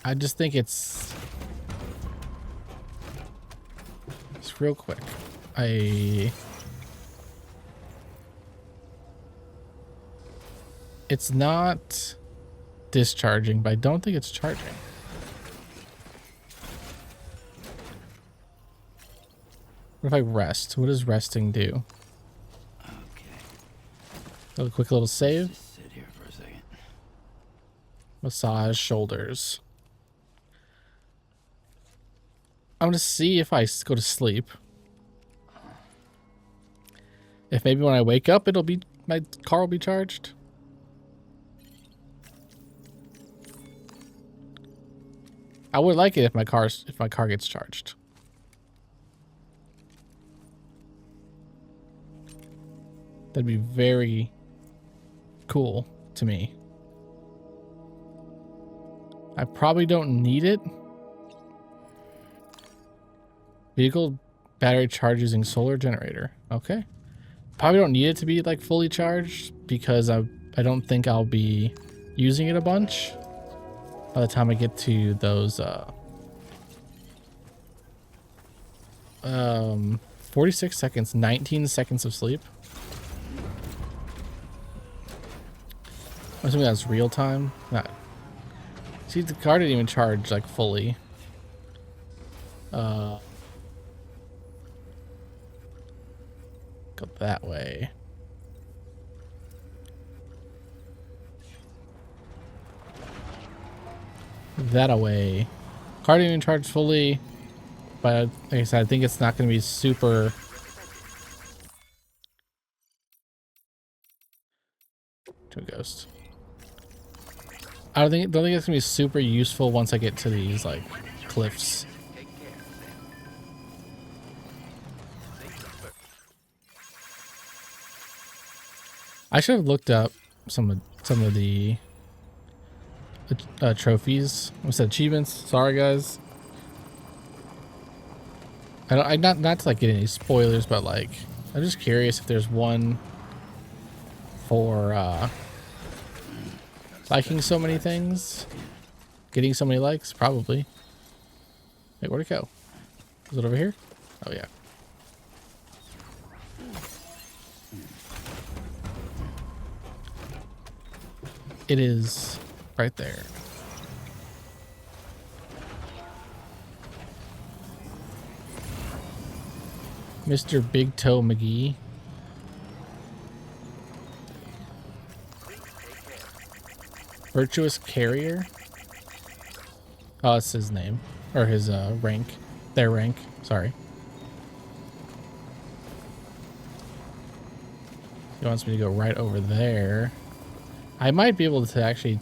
I just think it's real quick. It's not discharging, but I don't think it's charging. What if I rest? What does resting do? Okay. A quick little save. Just sit here for a second. Massage shoulders. I'm gonna see if I go to sleep. If maybe when I wake up, my car will be charged. I would like it if my car gets charged. That'd be very cool to me. I probably don't need it. Vehicle battery charge using solar generator. Okay. Probably don't need it to be like fully charged because I don't think I'll be using it a bunch by the time I get to those 46 seconds, 19 seconds of sleep. I'm assuming that's real time. Not. See, the car didn't even charge like fully. Go that way. That away. Car didn't even charge fully, but like I said, I think it's not going to be super. To a ghost. I don't think it's going to be super useful once I get to these like cliffs. I should have looked up some of the trophies. I said achievements. Sorry, guys. I not to like get any spoilers, but like I'm just curious if there's one for liking so many things, getting so many likes. Probably. Wait, where'd it go? Is it over here? Oh yeah. It is right there. Mr. Big Toe McGee. Virtuous Carrier. Oh, it's his name. Or his rank. Their rank. Sorry. He wants me to go right over there. I might be able to actually,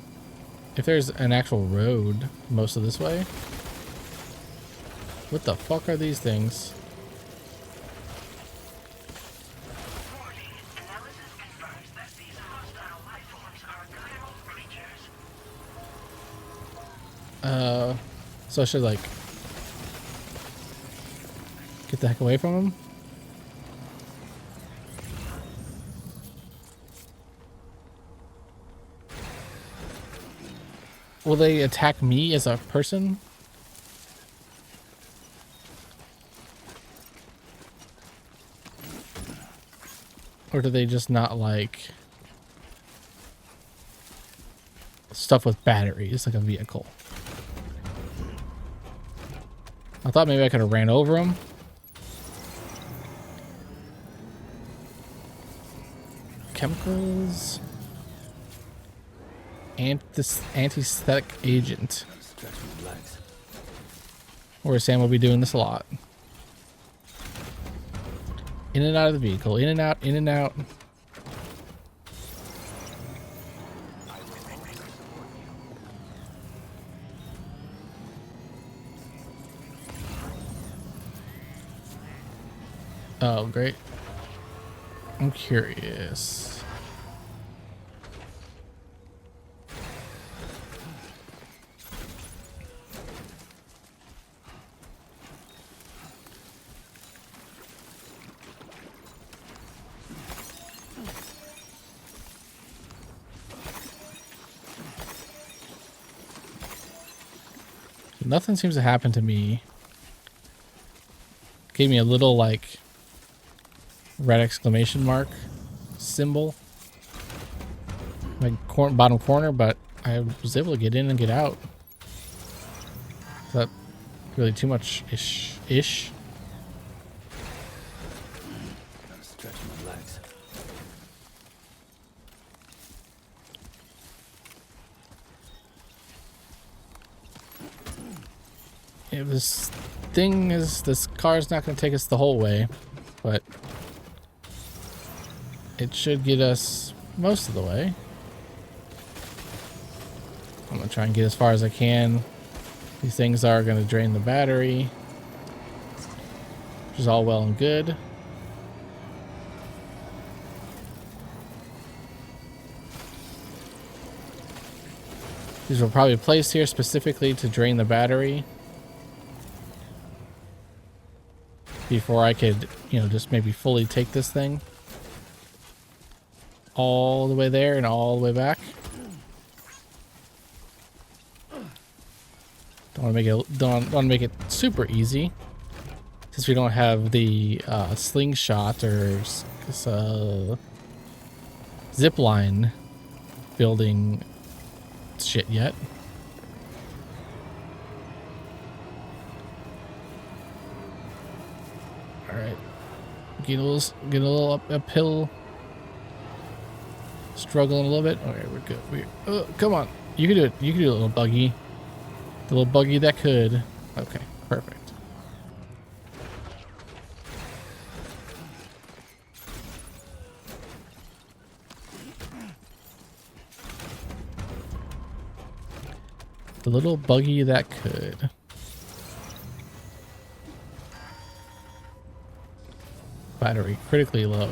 if there's an actual road most of this way. What the fuck are these things? So I should like get the heck away from him. Will they attack me as a person? Or do they just not like stuff with batteries like a vehicle? I thought maybe I could have ran over them. Chemicals. Anti-aesthetic agent. Or Sam will be doing this a lot. In and out of the vehicle. In and out. In and out. Oh, great. I'm curious. Nothing seems to happen to me. Gave me a little like red exclamation mark symbol. My bottom corner, but I was able to get in and get out. Is that really too much ish? Gotta stretch my legs. Yeah, this car's not going to take us the whole way, but it should get us most of the way. I'm going to try and get as far as I can. These things are going to drain the battery, which is all well and good. These were probably placed here specifically to drain the battery before I could, you know, just maybe fully take this thing all the way there and all the way back. Don't want to make it super easy, since we don't have the slingshot or zip line building shit yet. All right, get a little uphill, struggling a little bit. Okay, we're good. Come on, you can do it. You can do a little buggy. The little buggy that could. Okay, perfect. The little buggy that could. Battery critically low.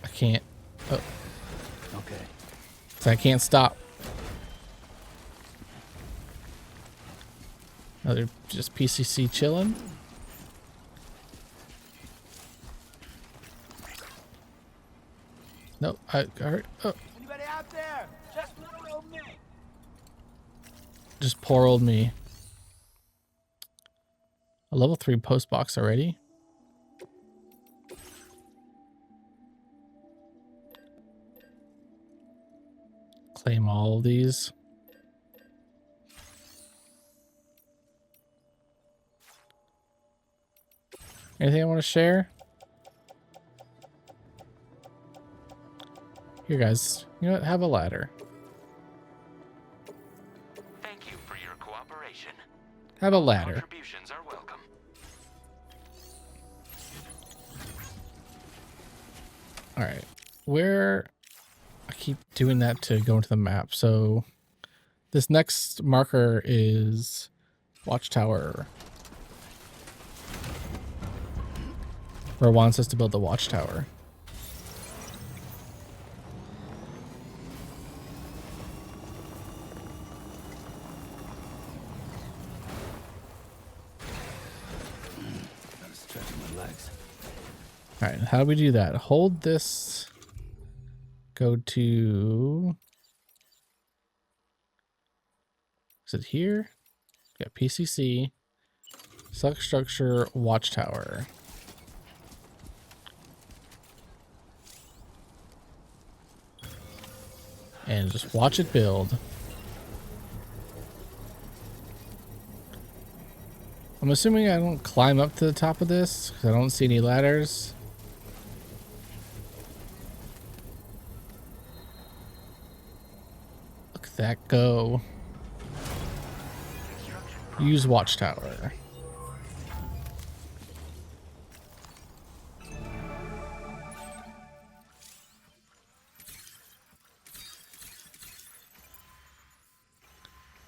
I can't. Oh. Okay. So I can't stop. Another just PCC chilling. No, I heard. Oh. Anybody out there? Just little old me. Just poor old me. A level 3 post box already. Claim all of these. Anything I want to share? Here, guys. You know what? Have a ladder. Thank you for your cooperation. Have a ladder. Contributions are welcome. All right. Where... I keep doing that to go into the map. So this next marker is Watchtower. Where it wants us to build the Watchtower. Gotta stretch my legs. All right, how do we do that? Hold this. Go to. Is it here? Yeah, PCC. Select structure, Watchtower. And just watch it build. I'm assuming I don't climb up to the top of this because I don't see any ladders. Look at that go. Use Watchtower.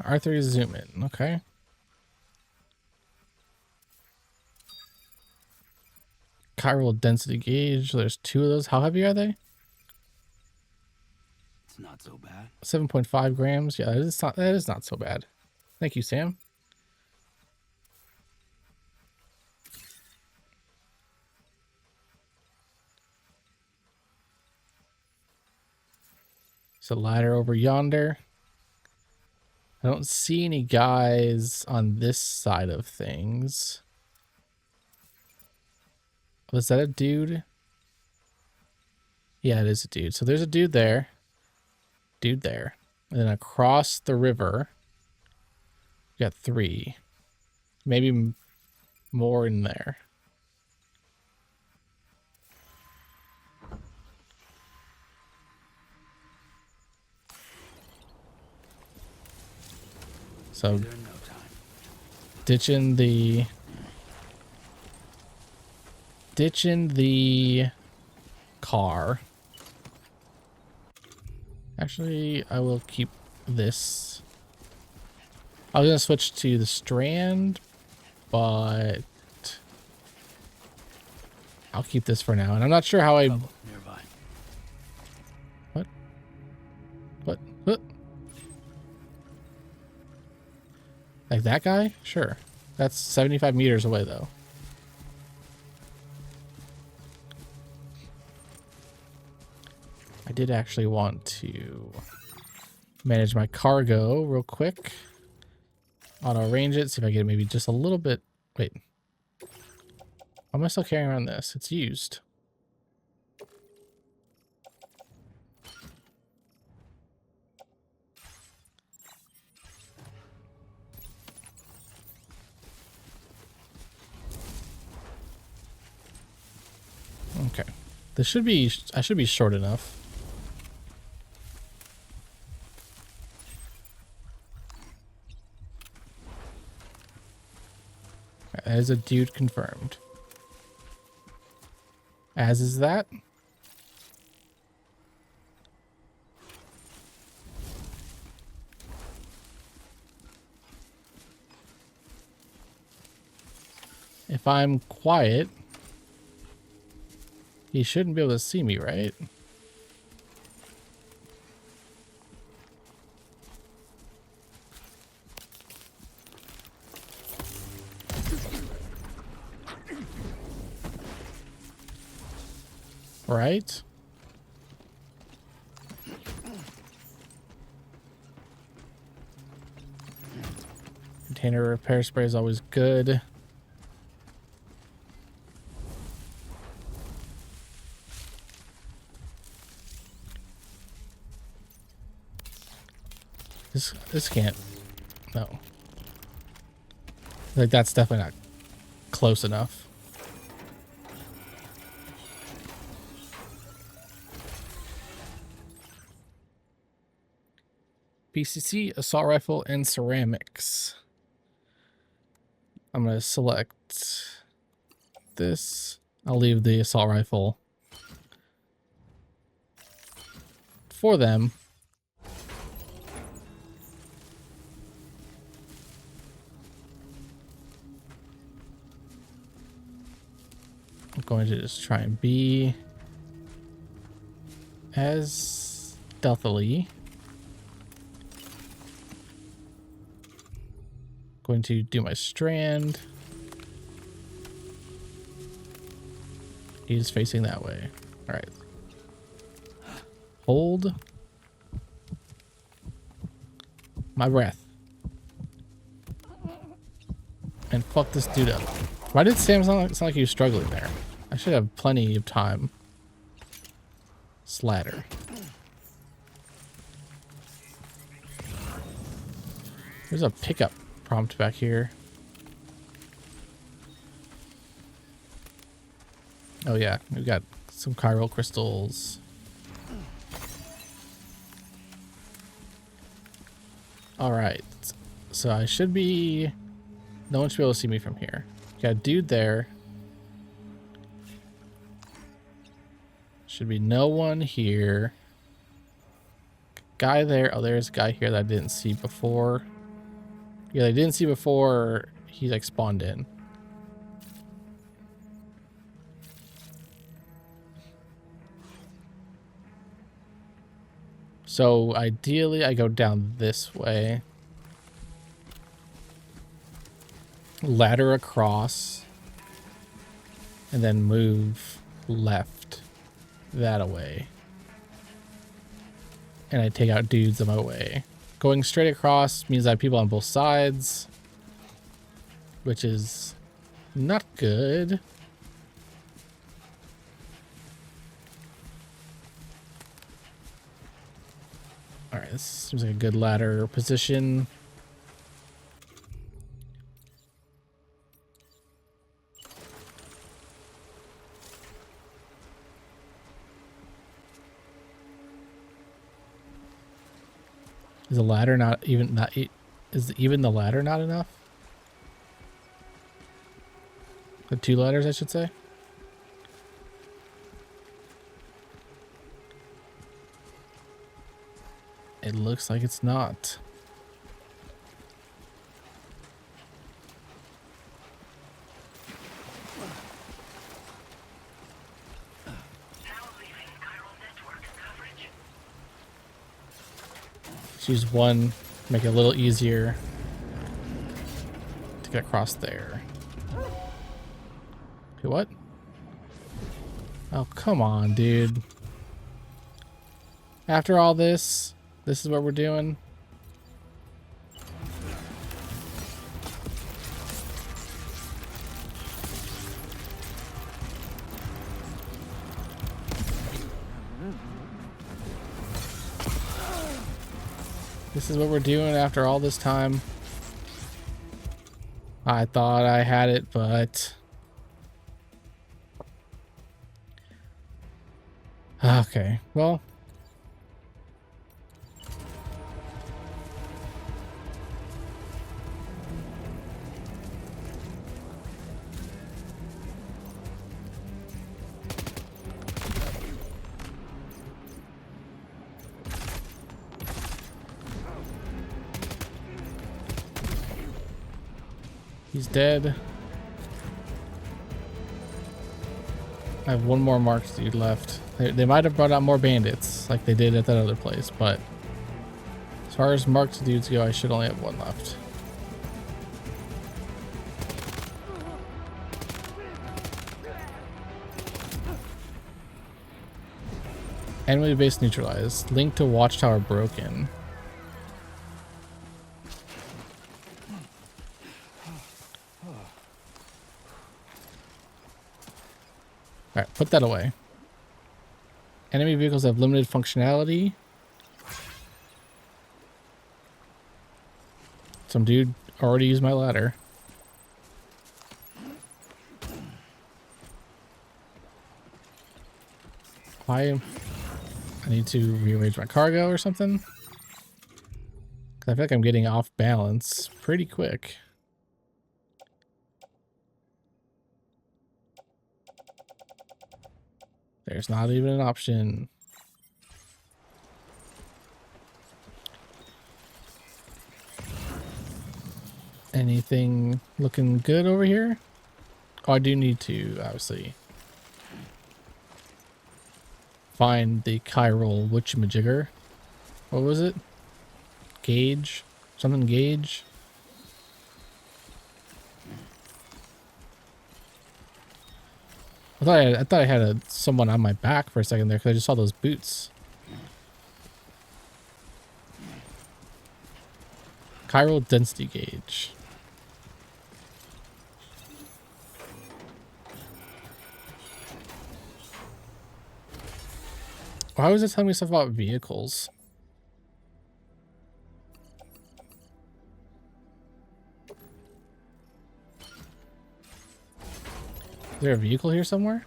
R3 is zoom in, okay. Chiral density gauge, there's 2 of those. How heavy are they? It's not so bad. 7.5 grams. Yeah, that is not so bad. Thank you, Sam. There's a ladder over yonder. I don't see any guys on this side of things. Was that a dude? Yeah, it is a dude. So there's a dude there. Dude there. And then across the river, we got 3. Maybe more in there. So ditching the car. Actually, I will keep this. I was gonna switch to the Strand, but I'll keep this for now. And I'm not sure how I. Nearby. What? What? Like that guy? Sure. That's 75 meters away, though. I did actually want to manage my cargo real quick. Auto range it, see if I get maybe just a little bit. Wait. Why am I still carrying around this? It's used. Okay. This should be, I should be short enough. As a dude confirmed. As is that. If I'm quiet, he shouldn't be able to see me, right? Right? Container repair spray is always good. This can't. No. Like that's definitely not close enough. PCC, assault rifle, and ceramics. I'm gonna select this. I'll leave the assault rifle for them. I'm going to just try and be as stealthily. Going to do my strand. He's facing that way. All right. Hold my breath. And fuck this dude up. Why did Sam sound like he was struggling there? I should have plenty of time. Slatter. There's a pickup prompt back here. Oh yeah, we've got some chiral crystals. All right, so I should be. No one should be able to see me from here. Got a dude there. Should be no one here. Guy there. Oh, there's a guy here that I didn't see before. Yeah, I didn't see before he like spawned in. So ideally I go down this way. Ladder across. And then move left that way. and I take out dudes on my way. Going straight across means I have people on both sides, which is not good. All right, this seems like a good ladder position. Is the ladder not even is even the ladder not enough? The 2 ladders, I should say. It looks like it's not. Choose one, make it a little easier to get across there. Okay, what? Oh, come on, dude. After all this, this is what we're doing? This is what we're doing after all this time. I thought I had it, but... Okay, well... He's dead. I have one more marked dude left. They might have brought out more bandits like they did at that other place, but as far as marked dudes go, I should only have one left. Enemy base neutralized. Link to watchtower broken. Alright, put that away. Enemy vehicles have limited functionality. Some dude already used my ladder. I need to rearrange my cargo or something. 'Cause I feel like I'm getting off balance pretty quick. There's not even an option. Anything looking good over here? Oh, I do need to, obviously, find the chiral whatchamajigger. What was it? Gauge? Something gauge? I thought I had someone on my back for a second there because I just saw those boots. Chiral density gauge. Why was it telling me stuff about vehicles? Is there a vehicle here somewhere?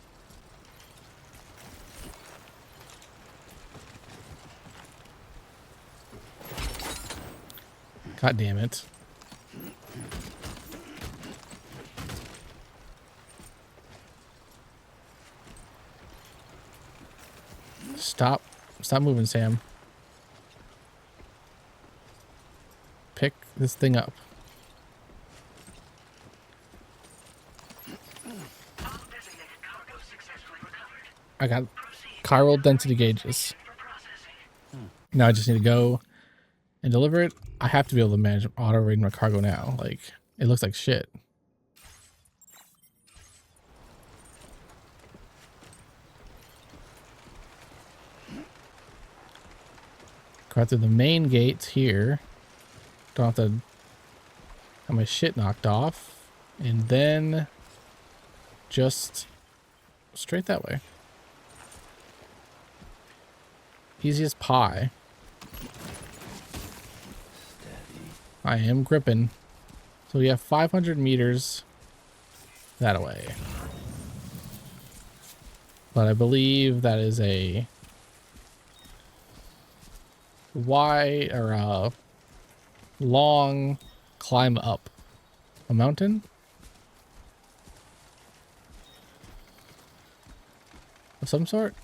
God damn it. Stop. Stop moving, Sam. Pick this thing up. I got chiral density gauges. Now I just need to go and deliver it. I have to be able to manage auto raid my cargo now. Like, it looks like shit. Go out through the main gates here. Don't have to have my shit knocked off. And then just straight that way. Easy as pie. I am gripping. So we have 500 meters that way. But I believe that is a wide or a long climb up a mountain of some sort.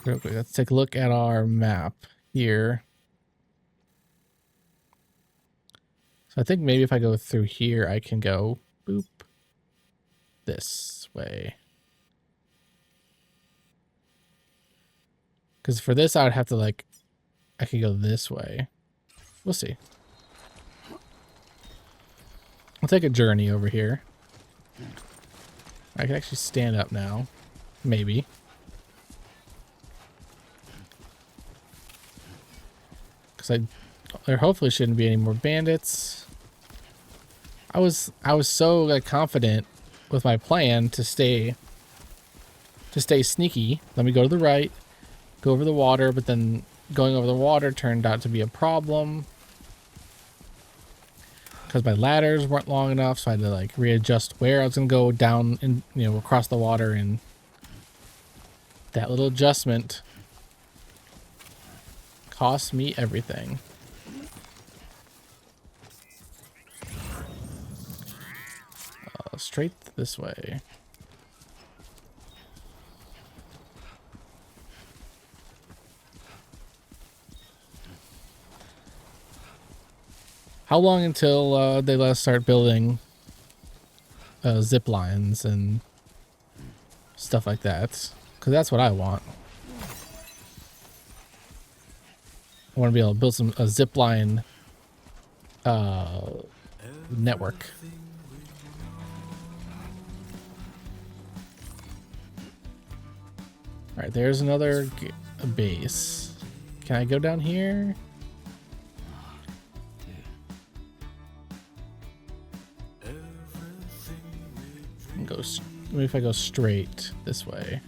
Real quick, let's take a look at our map here. So I think maybe if I go through here, I can go boop this way. Because for this, I would have to like, I could go this way. We'll see. I'll take a journey over here. I can actually stand up now. Maybe. Because there hopefully shouldn't be any more bandits. I was so like confident with my plan to stay sneaky. Let me go to the right, go over the water, but then going over the water turned out to be a problem because my ladders weren't long enough, so I had to like readjust where I was gonna go down and across the water, and that little adjustment cost me everything. Straight this way. How long until they let us start building zip lines and stuff like that? Because that's what I want. I want to be able to build a zip line network. All right, there's another base. Can I go down here? Maybe if I go straight this way.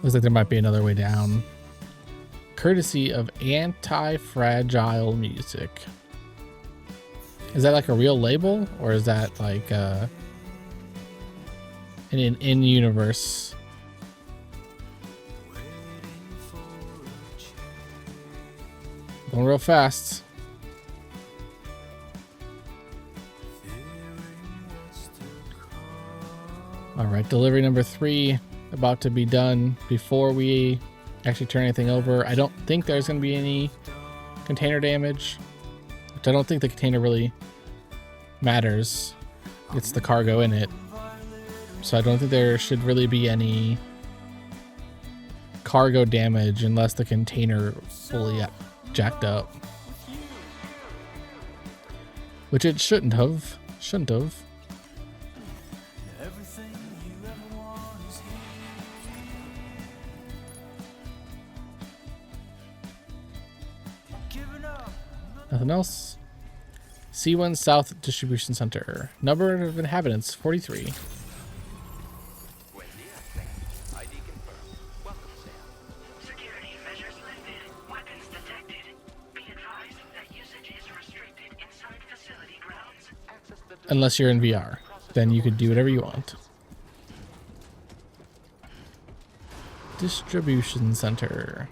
Looks like there might be another way down. Courtesy of Anti-Fragile Music. Is that like a real label, or is that like an in-universe? Going real fast. All right, delivery number 3 about to be done before we actually turn anything over. I don't think there's going to be any container damage, which I don't think the container really matters. It's the cargo in it. So I don't think there should really be any cargo damage unless the container fully jacked up. Which it shouldn't have. Shouldn't have. Nothing else. C1 South Distribution Center. Number of inhabitants, 43. Security measures lifted. Weapons detected. Be advised that usage is restricted inside facility grounds. Unless you're in VR. Then you could do whatever you want. Distribution Center.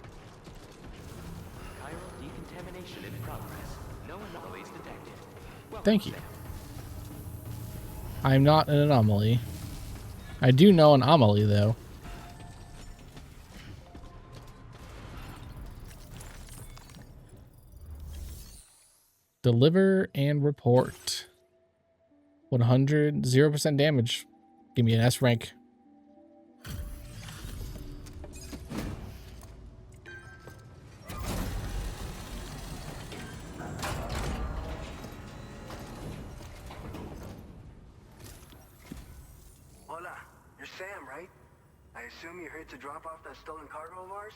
Thank you. I'm not an anomaly. I do know an anomaly, though. Deliver and report. 100, 0% damage. Give me an S rank. You're Sam, right? I assume you're here to drop off that stolen cargo of ours?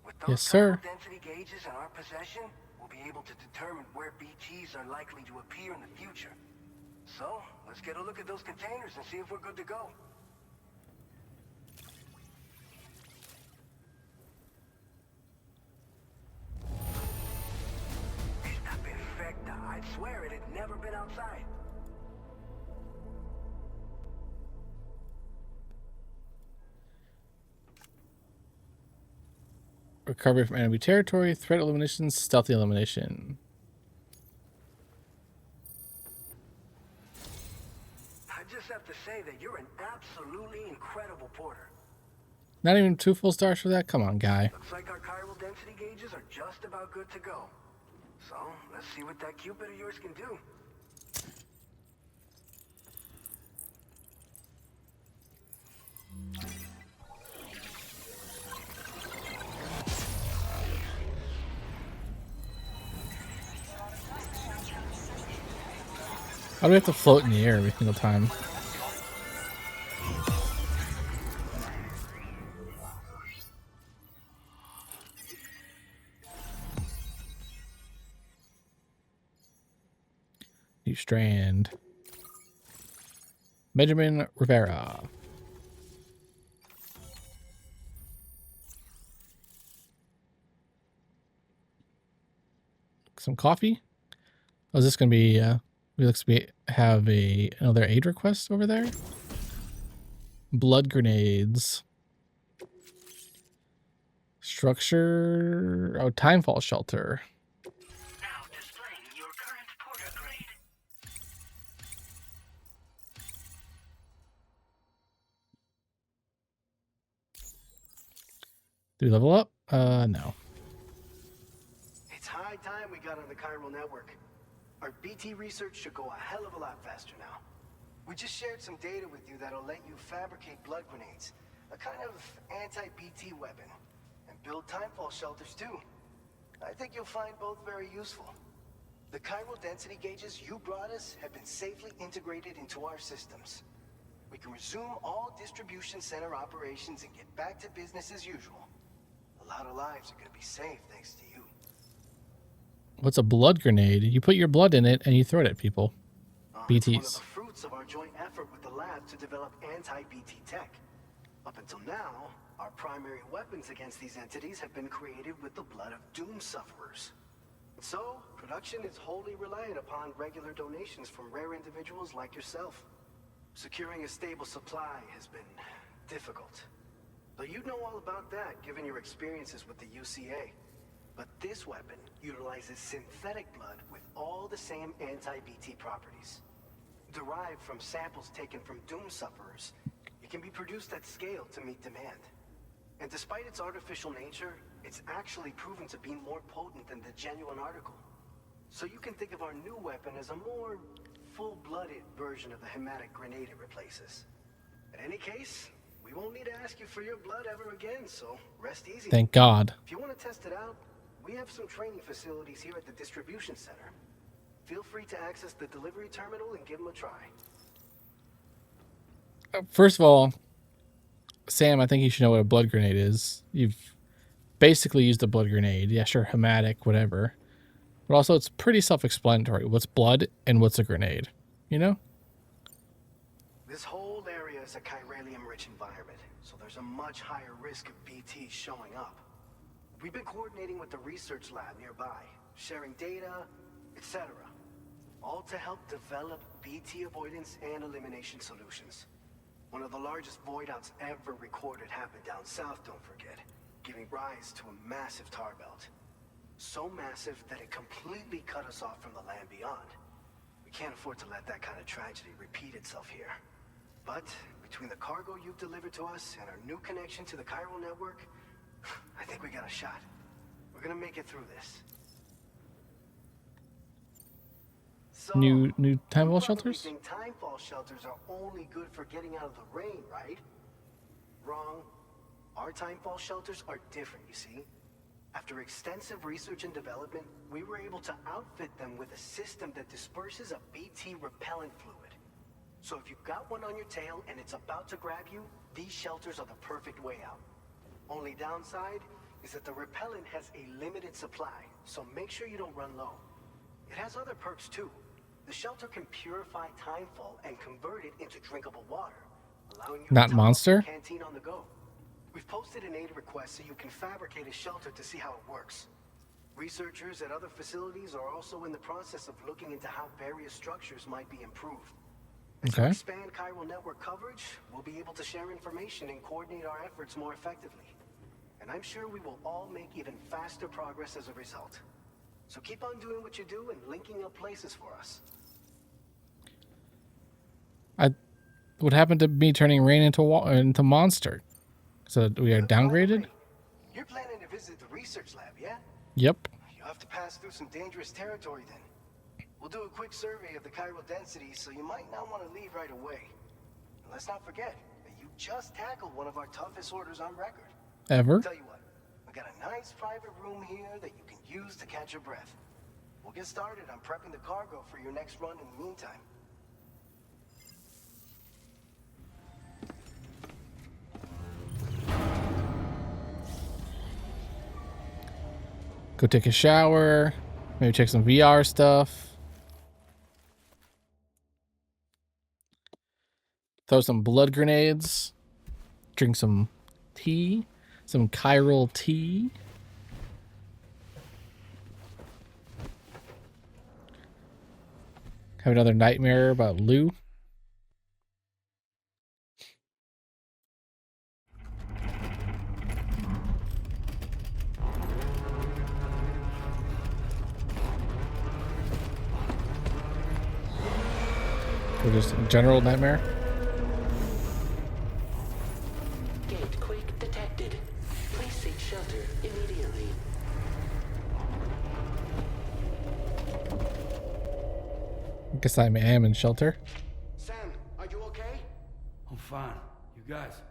With Yes, those sir. cargo density gauges in our possession, we'll be able to determine where BTs are likely to appear in the future. So, let's get a look at those containers and see if we're good to go. Esta perfecta. I'd swear it had never been outside. Recovery from enemy territory, threat elimination, stealthy elimination. I just have to say that you're an absolutely incredible porter. Not even 2 full stars for that? Come on, guy. Looks like our chiral density gauges are just about good to go. So, let's see what that Cupid of yours can do. How do we have to float in the air every single time? New strand. Benjamin Rivera. Some coffee. Oh, is this going to be... we looks to be have another aid request over there. Blood grenades. Structure. Oh, timefall shelter. Now displaying your current porter grade. Do we level up? No. It's high time we got on the chiral network. Our BT research should go a hell of a lot faster now. We just shared some data with you that'll let you fabricate blood grenades, a kind of anti-BT weapon, and build timefall shelters too. I think you'll find both very useful. The chiral density gauges you brought us have been safely integrated into our systems. We can resume all distribution center operations and get back to business as usual. A lot of lives are gonna be saved thanks to you. What's a blood grenade? You put your blood in it and you throw it at people. It's one of BTs. the fruits of our joint effort with the lab to develop anti-BT tech. Up until now, our primary weapons against these entities have been created with the blood of doom sufferers. So, production is wholly reliant upon regular donations from rare individuals like yourself. Securing a stable supply has been difficult. But you'd know all about that given your experiences with the UCA. But this weapon utilizes synthetic blood with all the same anti-BT properties. Derived from samples taken from doom sufferers, it can be produced at scale to meet demand. And despite its artificial nature, it's actually proven to be more potent than the genuine article. So you can think of our new weapon as a more full-blooded version of the hematic grenade it replaces. In any case, we won't need to ask you for your blood ever again, so rest easy. Thank God. If you want to test it out, we have some training facilities here at the distribution center. Feel free to access the delivery terminal and give them a try. First of all, Sam, I think you should know what a blood grenade is. You've basically used a blood grenade. Yeah, sure, hematic, whatever. But also, it's pretty self-explanatory. What's blood and what's a grenade? You know? This whole area is a chiralium-rich environment, so there's a much higher risk of BTs showing up. We've been coordinating with the research lab nearby, sharing data, etc. All to help develop BT avoidance and elimination solutions. One of the largest void outs ever recorded happened down south, don't forget, giving rise to a massive tar belt. So massive that it completely cut us off from the land beyond. We can't afford to let that kind of tragedy repeat itself here. But between the cargo you've delivered to us and our new connection to the chiral network, I think we got a shot. We're gonna make it through this. So, New timefall you probably shelters? think timefall shelters are only good for getting out of the rain, right? Wrong. Our timefall shelters are different, you see. After extensive research and development, we were able to outfit them with a system that disperses a BT repellent fluid. So if you've got one on your tail and it's about to grab you, these shelters are the perfect way out. Only downside is that the repellent has a limited supply, so make sure you don't run low. It has other perks too. The shelter can purify timefall and convert it into drinkable water, allowing you Not to top up monster? your canteen on the go. We've posted an aid request so you can fabricate a shelter to see how it works. Researchers at other facilities are also in the process of looking into how various structures might be improved. As we Okay. expand chiral network coverage, we'll be able to share information and coordinate our efforts more effectively. And I'm sure we will all make even faster progress as a result. So keep on doing what you do and linking up places for us. What happened to me turning Rain into monster? So we are downgraded? You're planning to visit the research lab, yeah? Yep. You'll have to pass through some dangerous territory then. We'll do a quick survey of the chiral density, so you might not want to leave right away. And let's not forget that you just tackled one of our toughest orders on record. Ever? Tell you what, we got a nice private room here that you can use to catch your breath. We'll get started on prepping the cargo for your next run in the meantime. Go take a shower. Maybe check some VR stuff. Throw some blood grenades. Drink some tea. Some chiral tea. Have another nightmare about Lou. Or just a general nightmare. Gate quake detected. Please seek shelter immediately. I guess I am in shelter. Sam, are you okay? I'm fine. You guys?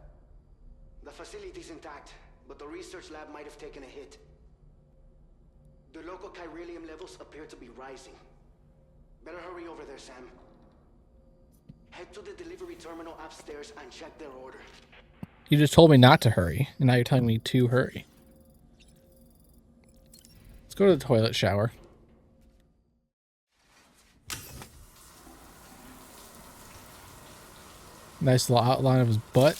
The facility's intact, but the research lab might have taken a hit. The local chiralium levels appear to be rising. Better hurry over there, Sam. Head to the delivery terminal upstairs and check their order. You just told me not to hurry, and now you're telling me to hurry. Let's go to the toilet shower. Nice little outline of his butt.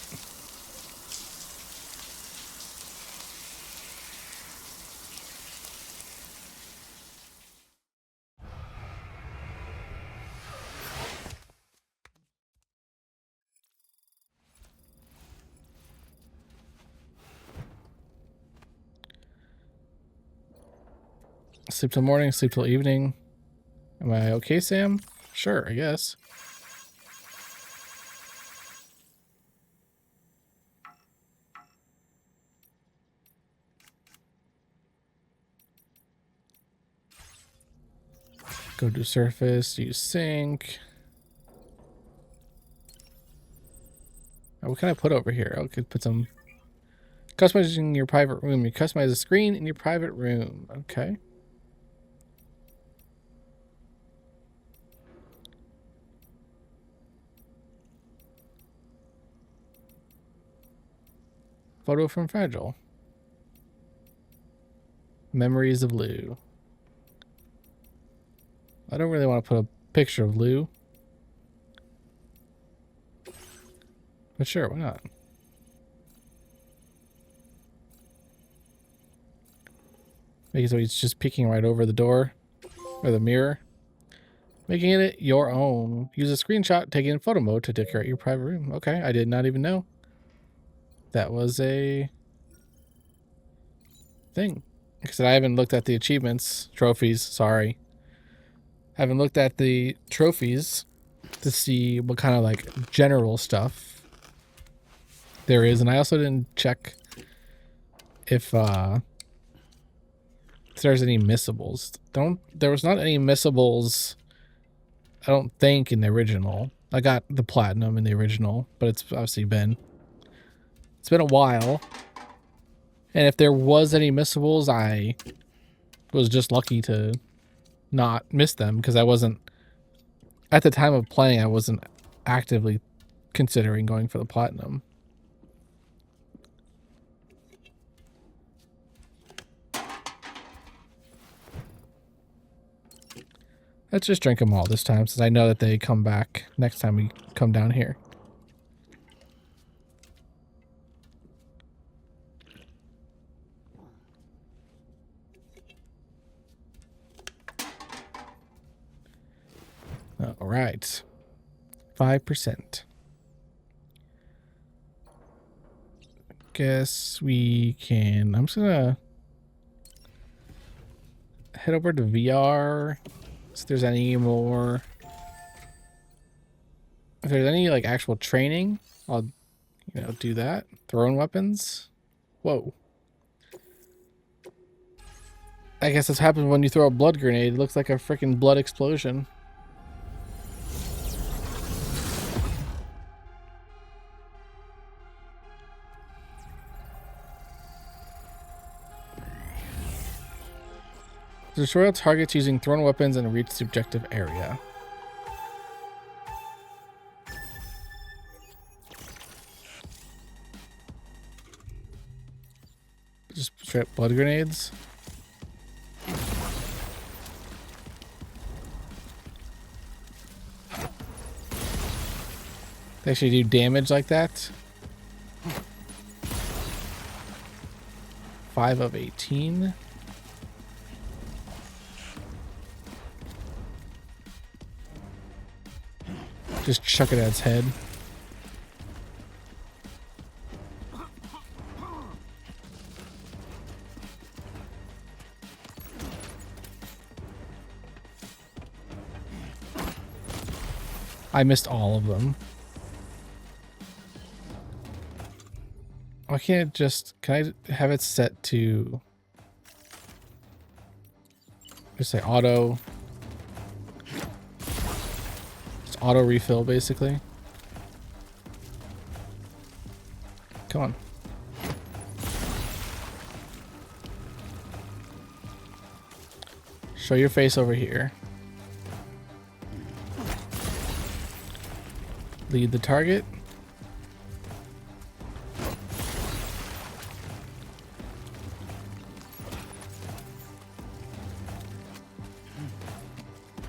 Sleep till morning, sleep till evening. Am I okay, Sam? Sure, I guess. Go to surface, use sink. Oh, what can I put over here? I could put some customizing your private room. You customize a screen in your private room. Okay. Photo from Fragile. Memories of Lou. I don't really want to put a picture of Lou. But sure, why not? Make it so he's just peeking right over the door or the mirror. Making it your own. Use a screenshot taken in photo mode to decorate your private room. Okay, I did not even know that was a thing. Like I said, I haven't looked at the achievements, trophies, sorry. I haven't looked at the trophies to see what kind of like general stuff there is. And I also didn't check if there's any missables. There was not any missables, I don't think, in the original. I got the platinum in the original, but it's obviously been a while. And if there was any missables, I was just lucky to not miss them because I wasn't, at the time of playing, I wasn't actively considering going for the platinum. Let's just drink them all this time, since I know that they come back next time we come down here. All right. 5%. Guess we can... I'm just gonna head over to VR. If there's any more... If there's any, like, actual training, I'll, you know, do that. Thrown weapons. Whoa. I guess this happens when you throw a blood grenade. It looks like a freaking blood explosion. Destroy all targets using thrown weapons and reach the objective area. Just straight up blood grenades. They actually do damage like that. 5 of 18. Just chuck it at its head. I missed all of them. Why can't it just... Can I have it set to... Just say auto... Auto refill, basically. Come on. Show your face over here. Lead the target.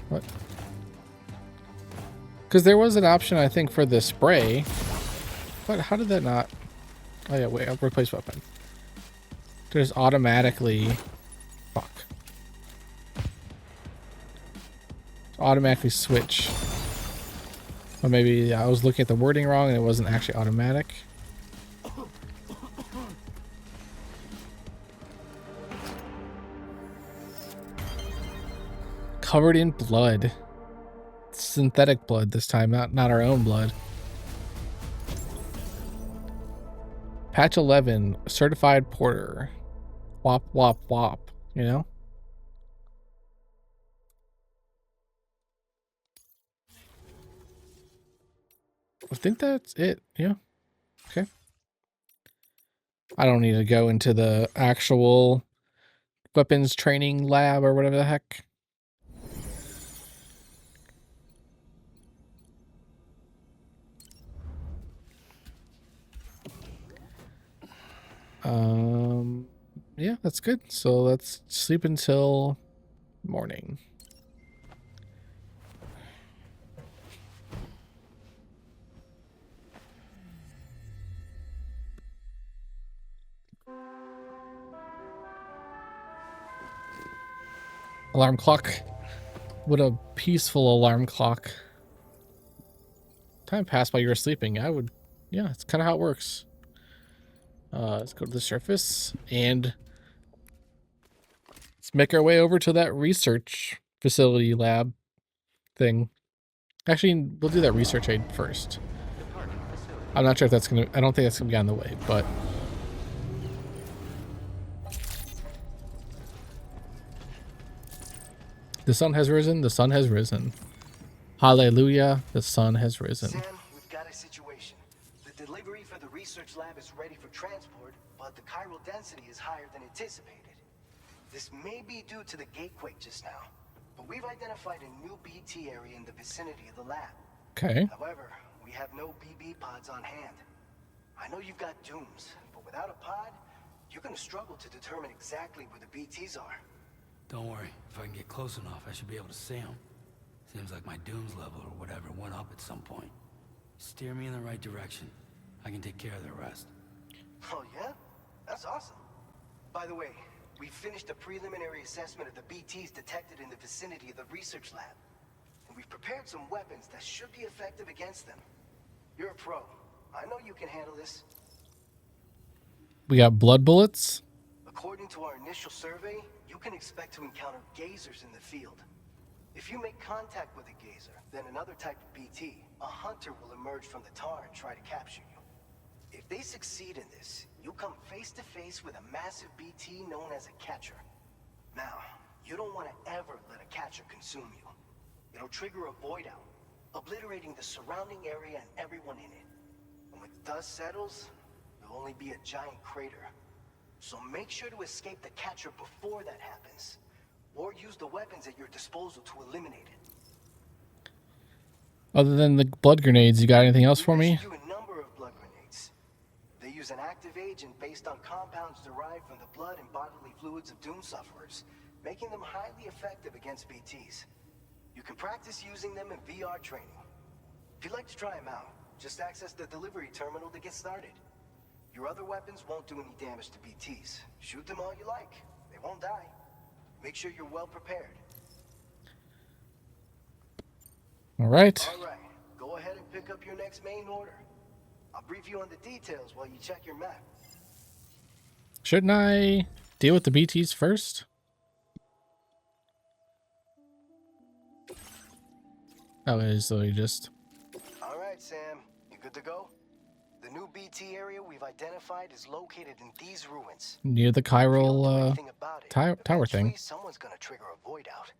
What? Because there was an option, I think, for the spray. But how did that not... Oh yeah, wait, I'll replace weapon. Just automatically... Fuck. Automatically switch. Or maybe I was looking at the wording wrong and it wasn't actually automatic. Covered in blood. Synthetic blood this time, not our own blood. Patch 11, certified porter. Wop, wop, wop, you know? I think that's it, yeah. Okay. I don't need to go into the actual weapons training lab or whatever the heck. Yeah, that's good. So let's sleep until morning. Alarm clock. What a peaceful alarm clock. Time passed while you were sleeping. I would, yeah, it's kind of how it works. Let's go to the surface and let's make our way over to that research facility lab thing. Actually, we'll do that research aid first. I'm not sure if that's gonna, I don't think that's gonna be on the way, but the sun has risen, the sun has risen. Hallelujah, the sun has risen. Sam, we've got a situation. The delivery for the research lab is ready for transport, but the chiral density is higher than anticipated. This may be due to the gatequake just now, but we've identified a new BT area in the vicinity of the lab. Okay. However, have no BB pods on hand. I know you've got dooms, but without a pod, you're gonna struggle to determine exactly where the BTs are. Don't worry. If I can get close enough, I should be able to see them. Seems like my dooms level or whatever went up at some point. Steer me in the right direction. I can take care of the rest. Oh yeah? That's awesome. By the way, we finished a preliminary assessment of the BTs detected in the vicinity of the research lab. And we've prepared some weapons that should be effective against them. You're a pro. I know you can handle this. We got blood bullets. According to our initial survey, you can expect to encounter gazers in the field. If you make contact with a gazer, then another type of BT, a hunter will emerge from the tar and try to capture you. If they succeed in this, you'll come face to face with a massive BT known as a catcher. Now, you don't want to ever let a catcher consume you. It'll trigger a void out, obliterating the surrounding area and everyone in it. And when the dust settles, there'll only be a giant crater. So make sure to escape the catcher before that happens, or use the weapons at your disposal to eliminate it. Other than the blood grenades, you got anything else for me? We a number of blood grenades. They use an active agent based on compounds derived from the blood and bodily fluids of doom sufferers, making them highly effective against BTs. You can practice using them in VR training. If you'd like to try them out, just access the delivery terminal to get started. Your other weapons won't do any damage to BTs. Shoot them all you like. They won't die. Make sure you're well prepared. All right. All right. Go ahead and pick up your next main order. I'll brief you on the details while you check your map. Shouldn't I deal with the BTs first? Oh, it is literally just... All right, Sam. You good to go? The new BT area we've identified is located in these ruins. near the If you don't do chiral anything about it, tower eventually thing. someone's gonna trigger a void out.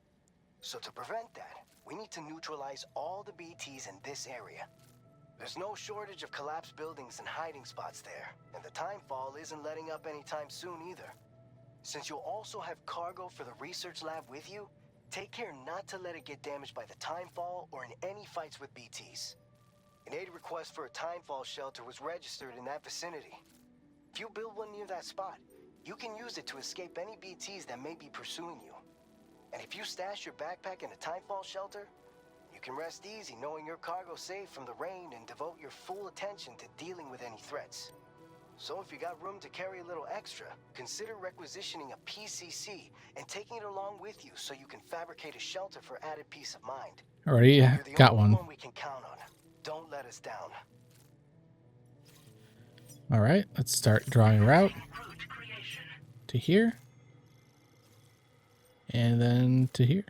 So to prevent that, we need to neutralize all the BTs in this area. There's no shortage of collapsed buildings and hiding spots there, and the timefall isn't letting up anytime soon either. Since you'll also have cargo for the research lab with you, take care not to let it get damaged by the timefall or in any fights with BTs. An aid request for a timefall shelter was registered in that vicinity. If you build one near that spot, you can use it to escape any BTs that may be pursuing you. And if you stash your backpack in a timefall shelter, you can rest easy knowing your cargo's safe from the rain and devote your full attention to dealing with any threats. So if you got room to carry a little extra, consider requisitioning a PCC and taking it along with you so you can fabricate a shelter for added peace of mind. Already You're the got only one. we can count on. Don't let us down. All right, let's start drawing a route Route creation. to here. And then to here.